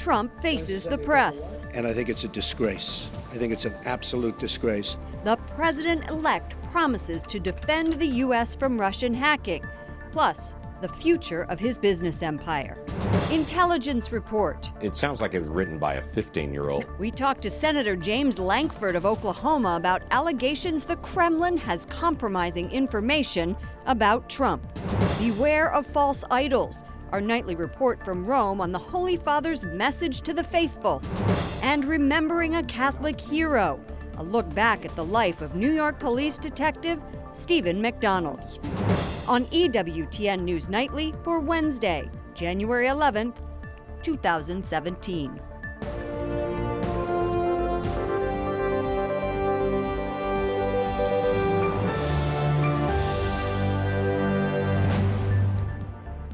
Trump faces the press. And I think it's a disgrace. I think it's an absolute disgrace. The president-elect promises to defend the U.S. from Russian hacking, plus the future of his business empire. Intelligence report. It sounds like it was written by a 15-year-old. We talked to Senator James Lankford of Oklahoma about allegations the Kremlin has compromising information about Trump. Beware of false idols. Our nightly report from Rome on the Holy Father's message to the faithful. And remembering a Catholic hero. A look back at the life of New York Police Detective Stephen McDonald. On EWTN News Nightly for Wednesday, January 11th, 2017.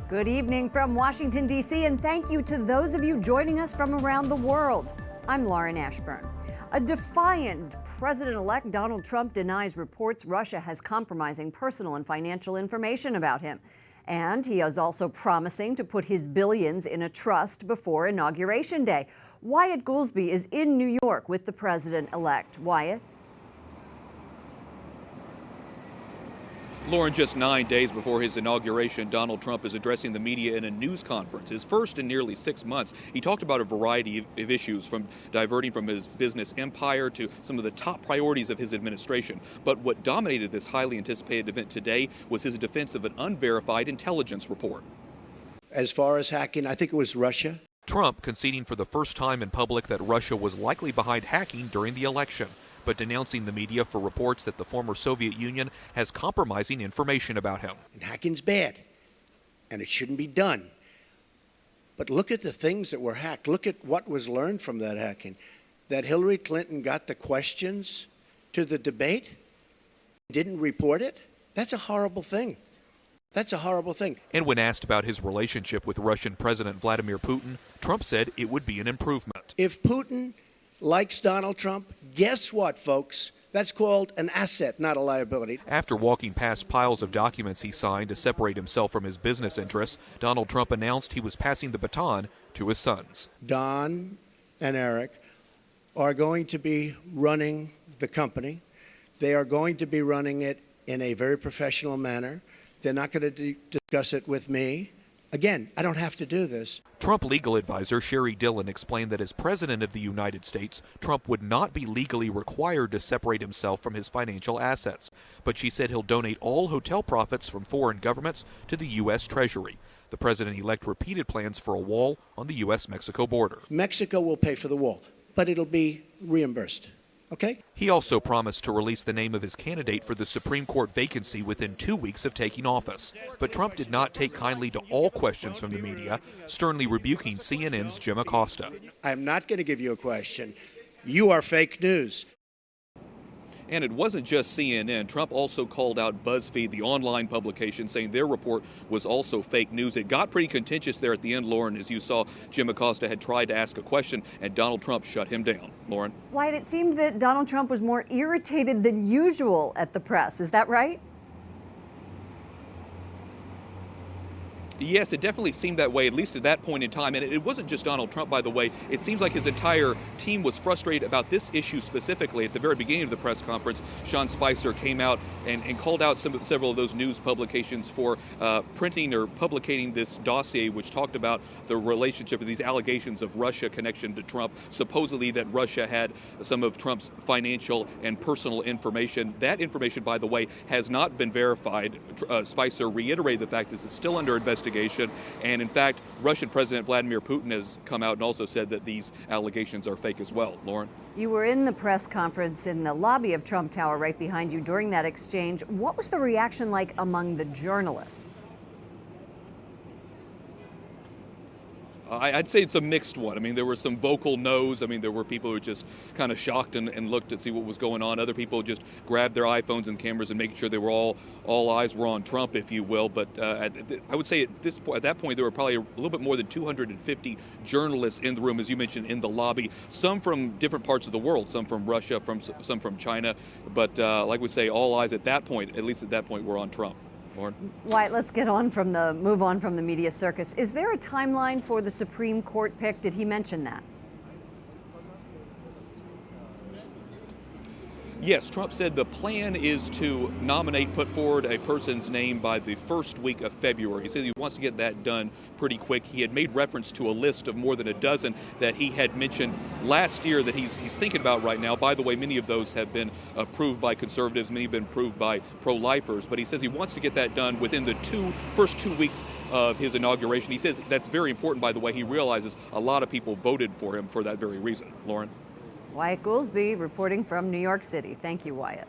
Good evening from Washington, D.C., and thank you to those of you joining us from around the world. I'm Lauren Ashburn. A defiant President-elect Donald Trump denies reports Russia has compromising personal and financial information about him. And he is also promising to put his billions in a trust before Inauguration Day. Wyatt Goolsbee is in New York with the president-elect. Wyatt? Lauren, just 9 days before his inauguration, Donald Trump is addressing the media in a news conference, his first in nearly 6 months. He talked about a variety of issues, from diverting from his business empire to some of the top priorities of his administration. But what dominated this highly anticipated event today was his defense of an unverified intelligence report. As far as hacking, I think it was Russia. Trump conceding for the first time in public that Russia was likely behind hacking during the election, but denouncing the media for reports that the former Soviet Union has compromising information about him. And hacking's bad, and it shouldn't be done. But look at the things that were hacked. Look at what was learned from that hacking. That Hillary Clinton got the questions to the debate, didn't report it. That's a horrible thing. That's a horrible thing. And when asked about his relationship with Russian President Vladimir Putin, Trump said it would be an improvement. If Putin likes Donald Trump, guess what, folks? That's called an asset, not a liability. After walking past piles of documents he signed to separate himself from his business interests, Donald Trump announced he was passing the baton to his sons. Don and Eric are going to be running the company. They are going to be running it in a very professional manner. They're not going to discuss it with me. Again, I don't have to do this. Trump legal advisor Sherry Dillon explained that as president of the United States, Trump would not be legally required to separate himself from his financial assets. But she said he'll donate all hotel profits from foreign governments to the U.S. Treasury. The president-elect repeated plans for a wall on the U.S.-Mexico border. Mexico will pay for the wall, but it'll be reimbursed. Okay? He also promised to release the name of his candidate for the Supreme Court vacancy within 2 weeks of taking office. But Trump did not take kindly to all questions from the media, sternly rebuking CNN's Jim Acosta. I'm not going to give you a question. You are fake news. And it wasn't just CNN. Trump also called out BuzzFeed, the online publication, saying their report was also fake news. It got pretty contentious there at the end, Lauren, as you saw Jim Acosta had tried to ask a question, and Donald Trump shut him down. Lauren? Wyatt, it seemed that Donald Trump was more irritated than usual at the press. Is that right? Yes, it definitely seemed that way, at least at that point in time. And it wasn't just Donald Trump, by the way. It seems like his entire team was frustrated about this issue specifically. At the very beginning of the press conference, Sean Spicer came out and called out several of those news publications for printing or publicating this dossier, which talked about the relationship of these allegations of Russia connection to Trump, supposedly that Russia had some of Trump's financial and personal information. That information, by the way, has not been verified. Spicer reiterated the fact this is still under investigation. And in fact, Russian President Vladimir Putin has come out and also said that these allegations are fake as well. Lauren? You were in the press conference in the lobby of Trump Tower right behind you during that exchange. What was the reaction like among the journalists? I'd say it's a mixed one. I mean, there were some vocal no's. I mean, there were people who were just kind of shocked and looked to see what was going on. Other people just grabbed their iPhones and cameras and making sure they were all eyes were on Trump, if you will. But I would say at that point, there were probably a little bit more than 250 journalists in the room, as you mentioned, in the lobby. Some from different parts of the world, some from Russia, some from China. But like we say, all eyes at that point, at least at that point, were on Trump. Lauren? Wyatt, let's move on from the media circus. Is there a timeline for the Supreme Court pick? Did he mention that? Yes, Trump said the plan is to put forward a person's name by the first week of February. He says he wants to get that done pretty quick. He had made reference to a list of more than a dozen that he had mentioned last year that he's thinking about right now. By the way, many of those have been approved by conservatives, many have been approved by pro-lifers, but he says he wants to get that done within the first 2 weeks of his inauguration. He says that's very important, by the way. He realizes a lot of people voted for him for that very reason. Lauren? Wyatt Goolsbee reporting from New York City. Thank you, Wyatt.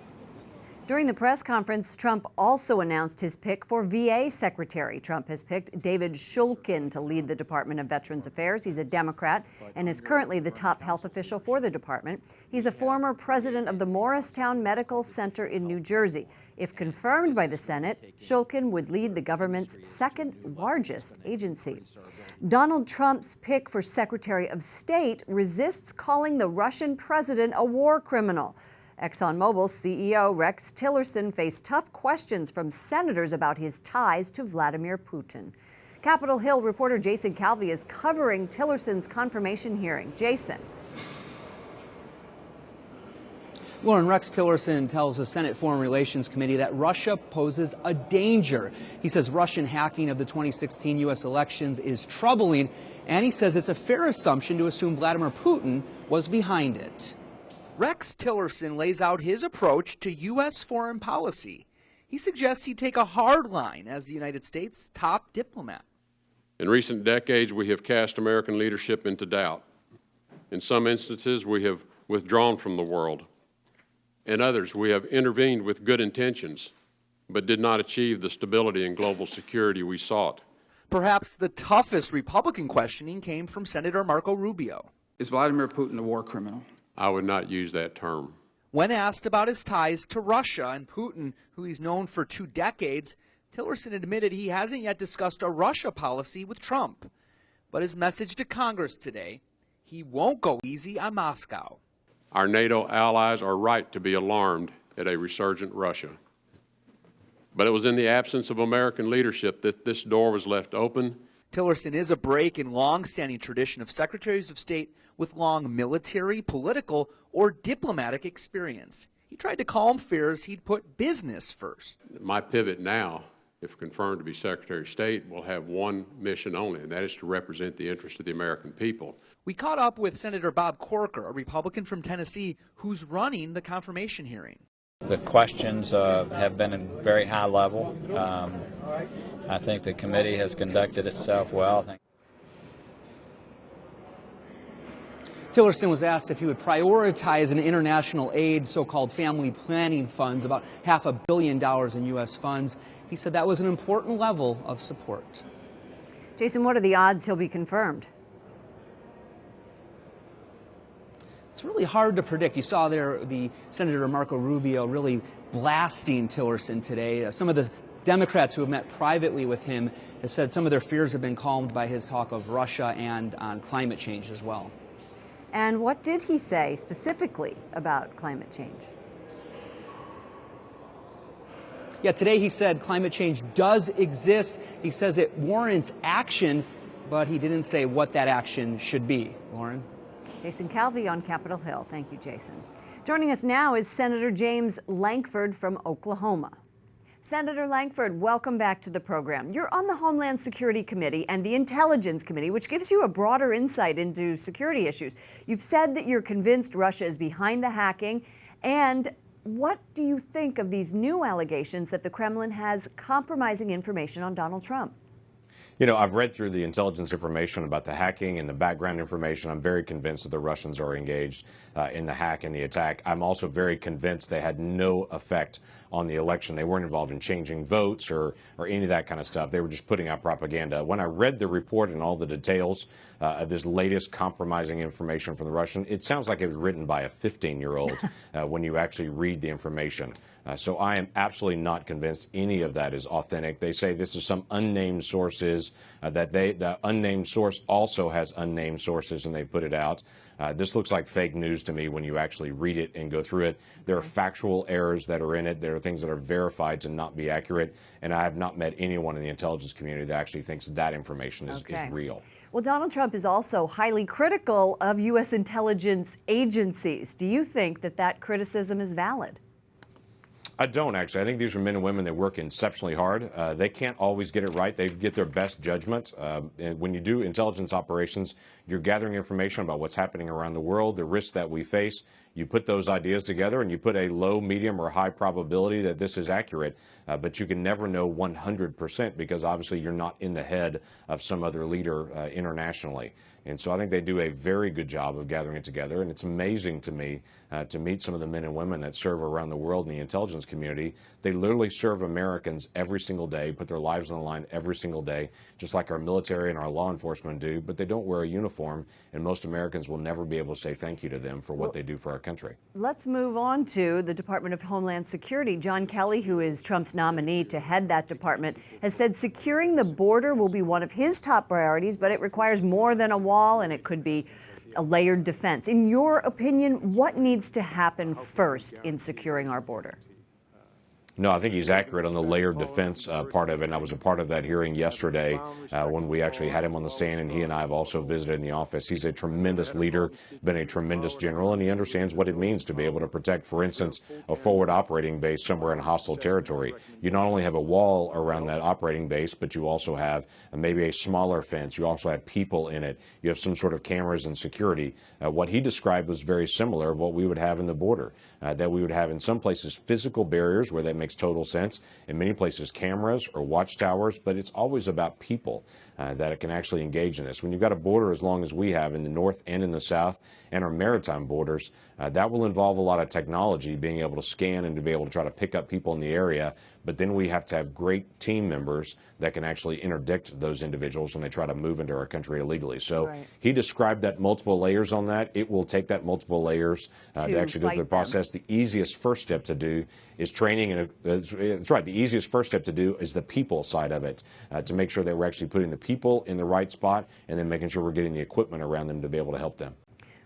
During the press conference, Trump also announced his pick for VA Secretary. Trump has picked David Shulkin to lead the Department of Veterans Affairs. He's a Democrat and is currently the top health official for the department. He's a former president of the Morristown Medical Center in New Jersey. If confirmed by the Senate, Shulkin would lead the government's second largest agency. Donald Trump's pick for Secretary of State resists calling the Russian president a war criminal. ExxonMobil's CEO Rex Tillerson faced tough questions from senators about his ties to Vladimir Putin. Capitol Hill reporter Jason Calvi is covering Tillerson's confirmation hearing. Jason. Lauren, Rex Tillerson tells the Senate Foreign Relations Committee that Russia poses a danger. He says Russian hacking of the 2016 U.S. elections is troubling, and he says it's a fair assumption to assume Vladimir Putin was behind it. Rex Tillerson lays out his approach to U.S. foreign policy. He suggests he take a hard line as the United States' top diplomat. In recent decades, we have cast American leadership into doubt. In some instances, we have withdrawn from the world. In others, we have intervened with good intentions, but did not achieve the stability and global security we sought. Perhaps the toughest Republican questioning came from Senator Marco Rubio. Is Vladimir Putin a war criminal? I would not use that term. When asked about his ties to Russia and Putin, who he's known for 2 decades, Tillerson admitted he hasn't yet discussed a Russia policy with Trump. But his message to Congress today, he won't go easy on Moscow. Our NATO allies are right to be alarmed at a resurgent Russia. But it was in the absence of American leadership that this door was left open. Tillerson is a break in long-standing tradition of secretaries of state with long military, political, or diplomatic experience. He tried to calm fears he'd put business first. My pivot now, if confirmed to be Secretary of State, will have one mission only, and that is to represent the interest of the American people. We caught up with Senator Bob Corker, a Republican from Tennessee, who's running the confirmation hearing. The questions have been in very high level. I think the committee has conducted itself well. Tillerson was asked if he would prioritize an international aid, so-called family planning funds, about $500 million in U.S. funds. He said that was an important level of support. Jason, what are the odds he'll be confirmed? It's really hard to predict. You saw there the Senator Marco Rubio really blasting Tillerson today. Some of the Democrats who have met privately with him have said some of their fears have been calmed by his talk of Russia and on climate change as well. And what did he say specifically about climate change? Yeah, today he said climate change does exist. He says it warrants action, but he didn't say what that action should be. Lauren? Jason Calvi on Capitol Hill. Thank you, Jason. Joining us now is Senator James Lankford from Oklahoma. Senator Lankford, welcome back to the program. You're on the Homeland Security Committee and the Intelligence Committee, which gives you a broader insight into security issues. You've said that you're convinced Russia is behind the hacking. And what do you think of these new allegations that the Kremlin has compromising information on Donald Trump? You know, I've read through the intelligence information about the hacking and the background information. I'm very convinced that the Russians are engaged in the hack and the attack. I'm also very convinced they had no effect on the election. They weren't involved in changing votes or any of that kind of stuff. They were just putting out propaganda. When I read the report and all the details, of this latest compromising information from the Russian. It sounds like it was written by a 15-year-old when you actually read the information. So I am absolutely not convinced any of that is authentic. They say this is some unnamed sources, the unnamed source also has unnamed sources, and they put it out. This looks like fake news to me when you actually read it and go through it. There are factual errors that are in it. There are things that are verified to not be accurate. And I have not met anyone in the intelligence community that actually thinks that information is real. Well, Donald Trump is also highly critical of U.S. intelligence agencies. Do you think that that criticism is valid? I don't, actually. I think these are men and women that work exceptionally hard. They can't always get it right. They get their best judgment. And when you do intelligence operations, you're gathering information about what's happening around the world, the risks that we face. You put those ideas together and you put a low, medium, or high probability that this is accurate. But you can never know 100% because obviously you're not in the head of some other leader internationally. And so I think they do a very good job of gathering it together. And it's amazing to me to meet some of the men and women that serve around the world in the intelligence community. They literally serve Americans every single day, put their lives on the line every single day, just like our military and our law enforcement do. But they don't wear a uniform, and most Americans will never be able to say thank you to them for what they do for our country. Let's move on to the Department of Homeland Security. John Kelly, who is Trump's nominee to head that department, has said securing the border will be one of his top priorities, but it requires more than a wall, and it could be a layered defense. In your opinion, what needs to happen first in securing our border? No, I think he's accurate on the layered defense part of it, and I was a part of that hearing yesterday when we actually had him on the stand, and he and I have also visited in the office. He's a tremendous leader, been a tremendous general, and he understands what it means to be able to protect, for instance, a forward operating base somewhere in hostile territory. You not only have a wall around that operating base, but you also have maybe a smaller fence. You also have people in it. You have some sort of cameras and security. What he described was very similar of what we would have in the border, that we would have in some places physical barriers where that makes total sense. In many places, cameras or watchtowers, but it's always about people that can actually engage in this. When you've got a border as long as we have in the north and in the south and our maritime borders, that will involve a lot of technology, being able to scan and to be able to try to pick up people in the area. But then we have to have great team members that can actually interdict those individuals when they try to move into our country illegally. So he described that multiple layers on that. It will take that multiple layers to actually go through the process. The easiest first step to do is training. And that's right. The easiest first step to do is the people side of it, to make sure that we're actually putting the people in the right spot and then making sure we're getting the equipment around them to be able to help them.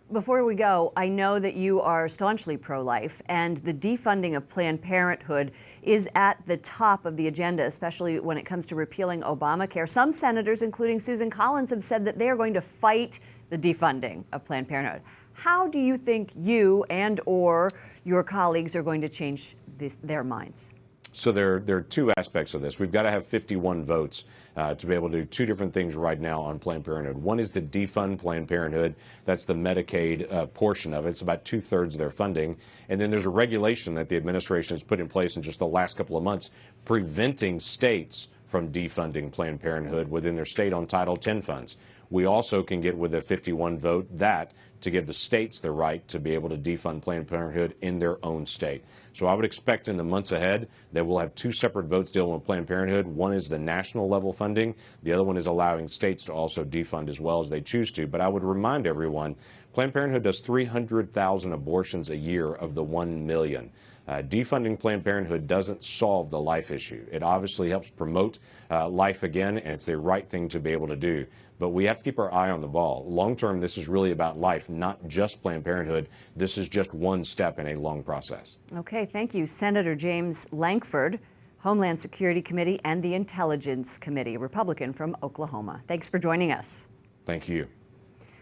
Before we go, I know that you are staunchly pro-life, and the defunding of Planned Parenthood is at the top of the agenda, especially when it comes to repealing Obamacare. Some senators, including Susan Collins, have said that they are going to fight the defunding of Planned Parenthood. How do you think you and or your colleagues are going to change their minds? So there are two aspects of this. We've got to have 51 votes to be able to do two different things right now on Planned Parenthood. One is to defund Planned Parenthood. That's the Medicaid portion of it. It's about 2/3 of their funding. And then there's a regulation that the administration has put in place in just the last couple of months preventing states from defunding Planned Parenthood within their state on Title X funds. We also can get with a 51 vote that to give the states the right to be able to defund Planned Parenthood in their own state. So I would expect in the months ahead that we'll have two separate votes dealing with Planned Parenthood. One is the national level funding. The other one is allowing states to also defund as well as they choose to. But I would remind everyone, Planned Parenthood does 300,000 abortions a year of the 1 million. Defunding Planned Parenthood doesn't solve the life issue. It obviously helps promote life again, and it's the right thing to be able to do. But we have to keep our eye on the ball. Long term, this is really about life, not just Planned Parenthood. This is just one step in a long process. Okay, thank you. Senator James Lankford, Homeland Security Committee and the Intelligence Committee, a Republican from Oklahoma. Thanks for joining us. Thank you.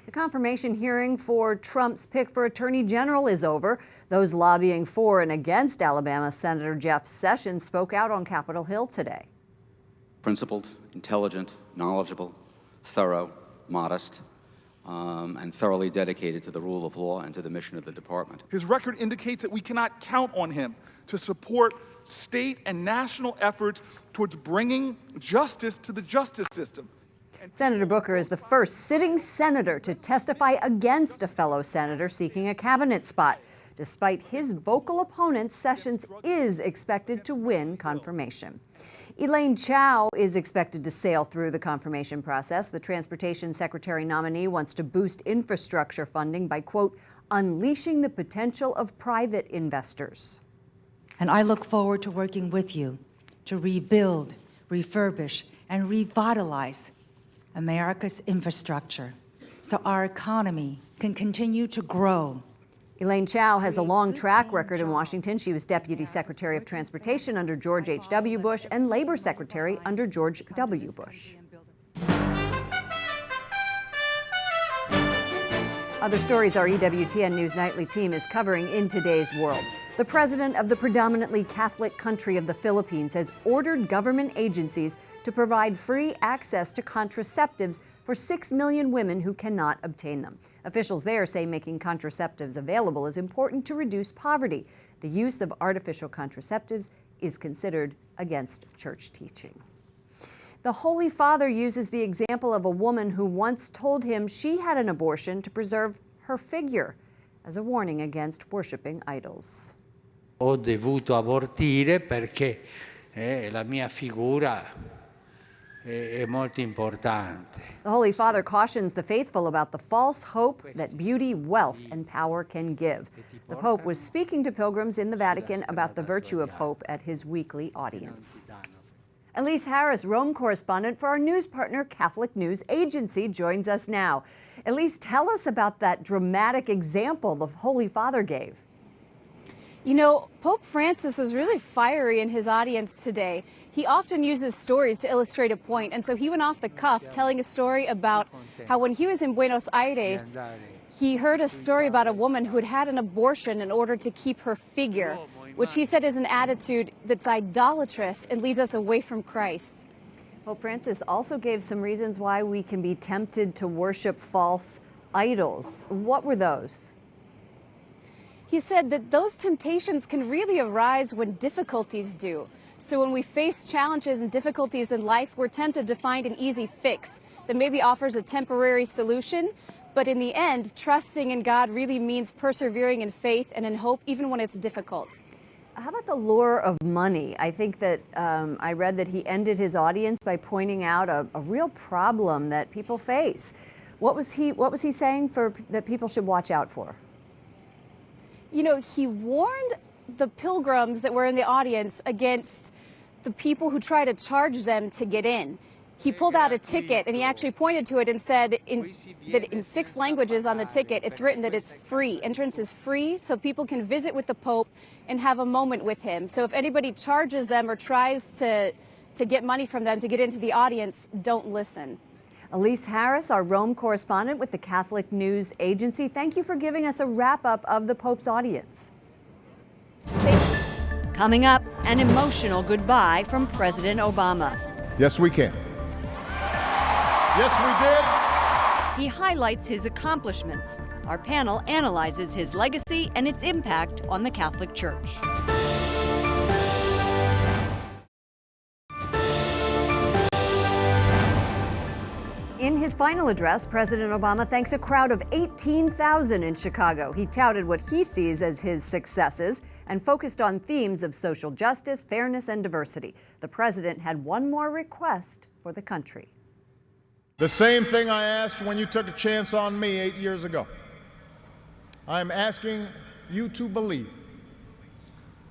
The confirmation hearing for Trump's pick for Attorney General is over. Those lobbying for and against Alabama Senator Jeff Sessions spoke out on Capitol Hill today. Principled, intelligent, knowledgeable, thorough, modest, and thoroughly dedicated to the rule of law and to the mission of the department. His record indicates that we cannot count on him to support state and national efforts towards bringing justice to the justice system. Senator Booker is the first sitting senator to testify against a fellow senator seeking a cabinet spot. Despite his vocal opponents, Sessions is expected to win confirmation. Elaine Chao is expected to sail through the confirmation process. The Transportation Secretary nominee wants to boost infrastructure funding by, quote, unleashing the potential of private investors. And I look forward to working with you to rebuild, refurbish, and revitalize America's infrastructure so our economy can continue to grow. Elaine Chao has a long track record in Washington. She was Deputy Secretary of Transportation under George H.W. Bush and Labor Secretary under George W. Bush. Other stories our EWTN News Nightly team is covering in today's world. The president of the predominantly Catholic country of the Philippines has ordered government agencies to provide free access to contraceptives for 6 million women who cannot obtain them. Officials there say making contraceptives available is important to reduce poverty. The use of artificial contraceptives is considered against church teaching. The Holy Father uses the example of a woman who once told him she had an abortion to preserve her figure as a warning against worshiping idols. Ho dovuto abortire perché la mia figura è molto importante. The Holy Father cautions the faithful about the false hope that beauty, wealth, and power can give. The Pope was speaking to pilgrims in the Vatican about the virtue of hope at his weekly audience. Elise Harris, Rome correspondent for our news partner, Catholic News Agency, joins us now. Elise, tell us about that dramatic example the Holy Father gave. You know, Pope Francis was really fiery in his audience today. He often uses stories to illustrate a point, and so he went off the cuff telling a story about how when he was in Buenos Aires, he heard a story about a woman who had had an abortion in order to keep her figure, which he said is an attitude that's idolatrous and leads us away from Christ. Pope Francis also gave some reasons why we can be tempted to worship false idols. What were those? He said that those temptations can really arise when difficulties do. So when we face challenges and difficulties in life, we're tempted to find an easy fix that maybe offers a temporary solution. But in the end, trusting in God really means persevering in faith and in hope, even when it's difficult. How about the lure of money? I think that I read that he ended his audience by pointing out a real problem that people face. What was he saying that people should watch out for? You know, he warned the pilgrims that were in the audience against the people who try to charge them to get in. He pulled out a ticket and he actually pointed to it and said that in 6 languages on the ticket, it's written that it's free. Entrance is free, so people can visit with the Pope and have a moment with him. So if anybody charges them or tries to get money from them to get into the audience, don't listen. Elise Harris, our Rome correspondent with the Catholic News Agency, thank you for giving us a wrap-up of the Pope's audience. Coming up, an emotional goodbye from President Obama. Yes, we can. Yes, we did. He highlights his accomplishments. Our panel analyzes his legacy and its impact on the Catholic Church. In his final address, President Obama thanks a crowd of 18,000 in Chicago. He touted what he sees as his successes and focused on themes of social justice, fairness, and diversity. The president had one more request for the country. The same thing I asked when you took a chance on me 8 years ago. I'm asking you to believe,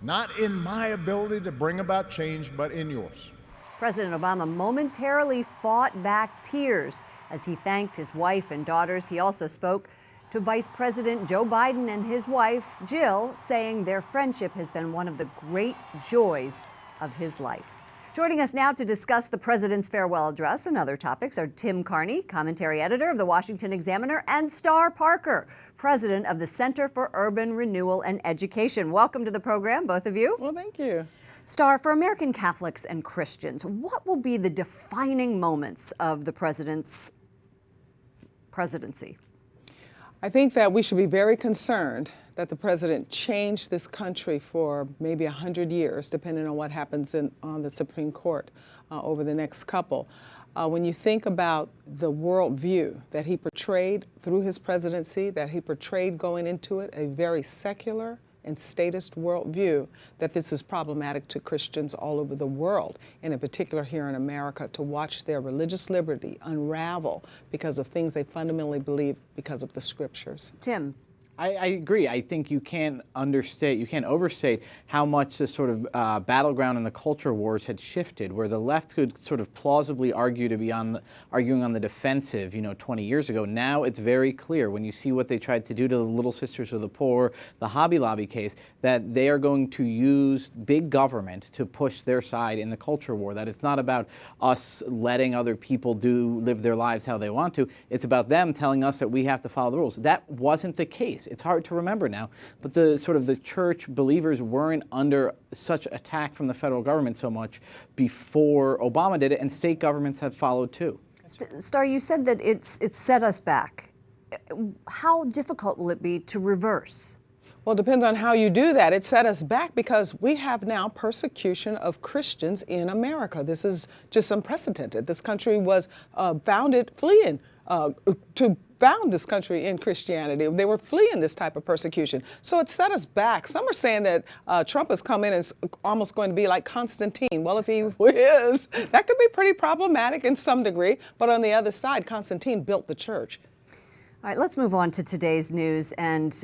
not in my ability to bring about change, but in yours. President Obama momentarily fought back tears as he thanked his wife and daughters. He also spoke to Vice President Joe Biden and his wife, Jill, saying their friendship has been one of the great joys of his life. Joining us now to discuss the president's farewell address and other topics are Tim Carney, commentary editor of the Washington Examiner, and Star Parker, president of the Center for Urban Renewal and Education. Welcome to the program, both of you. Well, thank you. Star, for American Catholics and Christians, what will be the defining moments of the president's presidency? I think that we should be very concerned that the president changed this country for maybe 100 years, depending on what happens on the Supreme Court over the next couple. when you think about the worldview that he portrayed through his presidency, that he portrayed going into it, a very secular and statist worldview, that this is problematic to Christians all over the world, and in particular here in America, to watch their religious liberty unravel because of things they fundamentally believe because of the scriptures. Tim. I agree. I think you can't overstate how much the sort of battleground in the culture wars had shifted, where the left could sort of plausibly argue to be arguing on the defensive, 20 years ago. Now it's very clear when you see what they tried to do to the Little Sisters of the Poor, the Hobby Lobby case, that they are going to use big government to push their side in the culture war. That it's not about us letting other people live their lives how they want to. It's about them telling us that we have to follow the rules. That wasn't the case. It's hard to remember now, but the church believers weren't under such attack from the federal government so much before Obama did it, and state governments have followed too. Star, you said that it's set us back. How difficult will it be to reverse? Well, it depends on how you do that. It set us back because we have now persecution of Christians in America. This is just unprecedented. This country was founded fleeing to found this country in Christianity. They were fleeing this type of persecution. So it set us back. Some are saying that Trump has come in and is almost going to be like Constantine. Well, if he is, that could be pretty problematic in some degree. But on the other side, Constantine built the church. All right, let's move on to today's news. And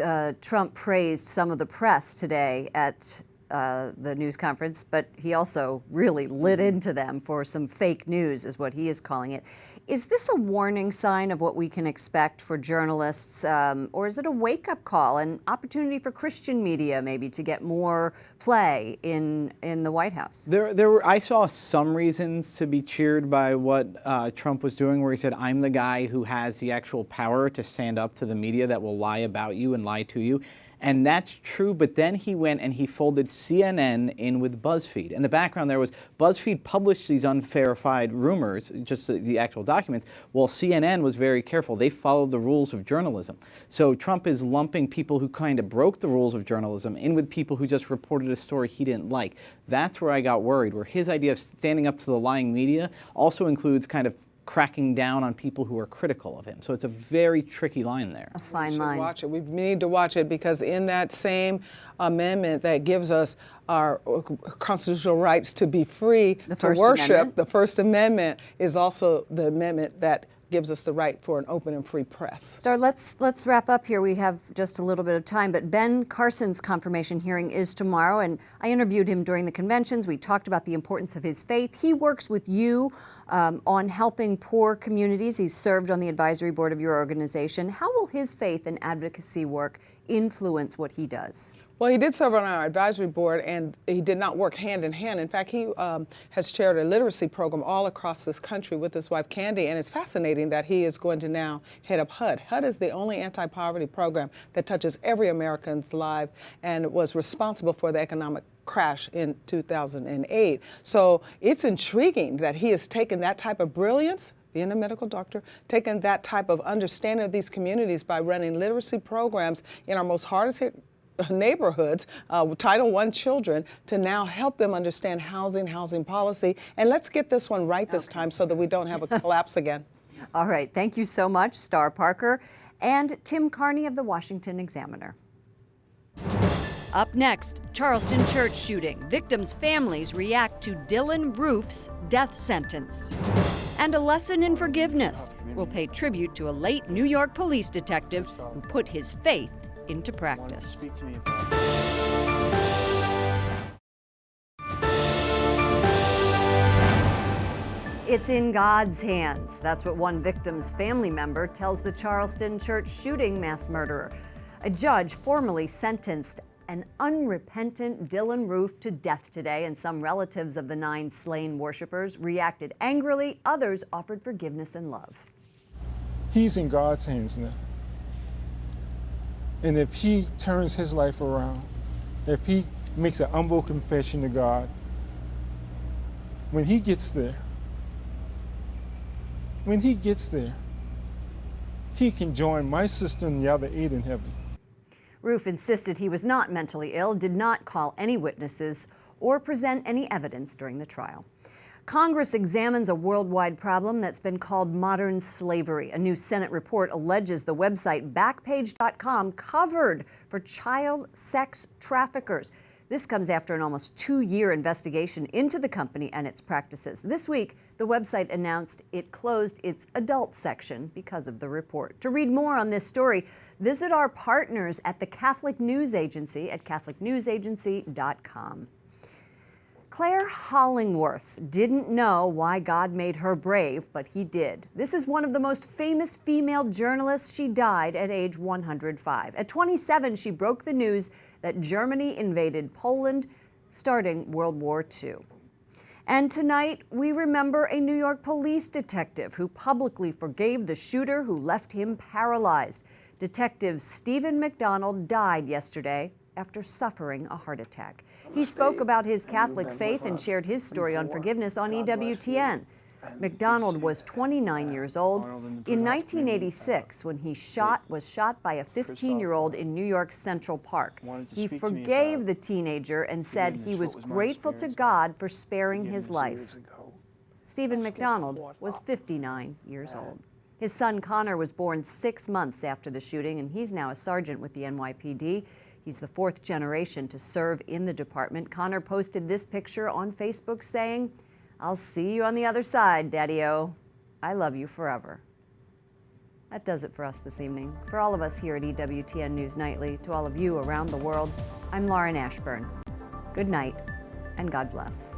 Trump praised some of the press today at the news conference, but he also really lit into them for some fake news, is what he is calling it. Is this a warning sign of what we can expect for journalists, or is it a wake-up call, an opportunity for Christian media maybe to get more play in the White House? I saw some reasons to be cheered by what Trump was doing, where he said, I'm the guy who has the actual power to stand up to the media that will lie about you and lie to you. And that's true, but then he went and he folded CNN in with BuzzFeed. And the background there was BuzzFeed published these unverified rumors, just the actual documents, while CNN was very careful. They followed the rules of journalism. So Trump is lumping people who kind of broke the rules of journalism in with people who just reported a story he didn't like. That's where I got worried, where his idea of standing up to the lying media also includes kind of cracking down on people who are critical of him. So it's a very tricky line there. A fine line. Watch it. We need to watch it because in that same amendment that gives us our constitutional rights to be free to worship, the First Amendment is also the amendment that gives us the right for an open and free press. Star, let's wrap up here. We have just a little bit of time, but Ben Carson's confirmation hearing is tomorrow, and I interviewed him during the conventions. We talked about the importance of his faith. He works with you on helping poor communities. He's served on the advisory board of your organization. How will his faith and advocacy work influence what he does? Well, he did serve on our advisory board, and he did not work hand in hand. In fact, he has chaired a literacy program all across this country with his wife, Candy, and it's fascinating that he is going to now head up HUD. HUD is the only anti-poverty program that touches every American's life and was responsible for the economic crash in 2008. So it's intriguing that he has taken that type of brilliance, being a medical doctor, taken that type of understanding of these communities by running literacy programs in our most hardest hit neighborhoods, Title I children, to now help them understand housing policy. And let's get this one right this time so that we don't have a collapse again. All right. Thank you so much, Star Parker and Tim Carney of the Washington Examiner. Up next, Charleston church shooting. Victims' families react to Dylan Roof's death sentence. And a lesson in forgiveness. We'll pay tribute to a late New York police detective who put his faith into practice. It's in God's hands. That's what one victim's family member tells the Charleston church shooting mass murderer. A judge formally sentenced an unrepentant Dylan Roof to death today, and some relatives of the 9 slain worshipers reacted angrily. Others offered forgiveness and love. He's in God's hands now. And if he turns his life around, if he makes an humble confession to God, when he gets there, he can join my sister and the other 8 in heaven. Roof insisted he was not mentally ill, did not call any witnesses or present any evidence during the trial. Congress examines a worldwide problem that's been called modern slavery. A new Senate report alleges the website Backpage.com covered for child sex traffickers. This comes after an almost 2-year investigation into the company and its practices. This week, the website announced it closed its adult section because of the report. To read more on this story, visit our partners at the Catholic News Agency at catholicnewsagency.com. Claire Hollingworth didn't know why God made her brave, but he did. This is one of the most famous female journalists. She died at age 105. At 27, she broke the news that Germany invaded Poland, starting World War II. And tonight, we remember a New York police detective who publicly forgave the shooter who left him paralyzed. Detective Stephen McDonald died yesterday after suffering a heart attack. He spoke about his Catholic faith and shared his story on forgiveness on EWTN. McDonald was 29 years old. In 1986, when he was shot by a 15-year-old in New York's Central Park, he forgave the teenager and said he was grateful to God for sparing his life. Stephen McDonald was 59 years old. His son Connor was born 6 months after the shooting, and he's now a sergeant with the NYPD. He's the 4th generation to serve in the department. Connor posted this picture on Facebook saying, "I'll see you on the other side, Daddy-O. I love you forever." That does it for us this evening. For all of us here at EWTN News Nightly, to all of you around the world, I'm Lauren Ashburn. Good night, and God bless.